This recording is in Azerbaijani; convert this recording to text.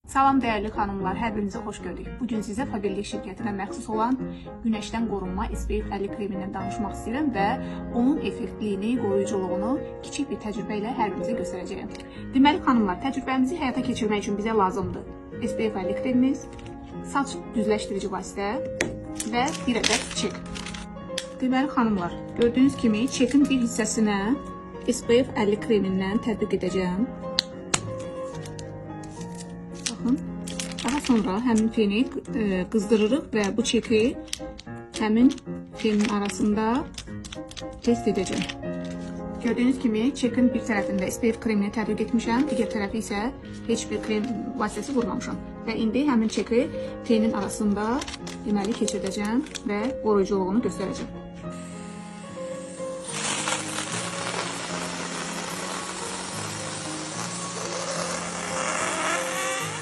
Salam dəyərli xanımlar, hər birinizə xoş gördük. Bugün sizə Fabellik şirkətinə məxsus olan günəşdən qorunma SPF 50 kremindən danışmaq istəyirəm və onun effektliyini, qoruyuculuğunu kiçik bir təcrübə ilə hər birinizə göstərəcəyəm. Deməli xanımlar, təcrübəmizi həyata keçirmək üçün bizə lazımdır SPF 50 kremimiz, saç düzləşdirici vasitə və bir ədəd çek. Deməli xanımlar, gördüyünüz kimi çekin bir hissəsinə SPF 50 kremindən tətbiq edəcəm. Daha sonra həmin feni qızdırırıq və bu çeki həmin fenin arasında test edəcəm. Gördüyünüz kimi çekin bir tərəfində SPF kremini tətbiq etmişəm, digər tərəfi isə heç bir krem vasitəsi vurmamışam. Və indi həmin çeki fenin arasında deməli keçirdəcəm və qoruyuculuğunu göstərəcəm.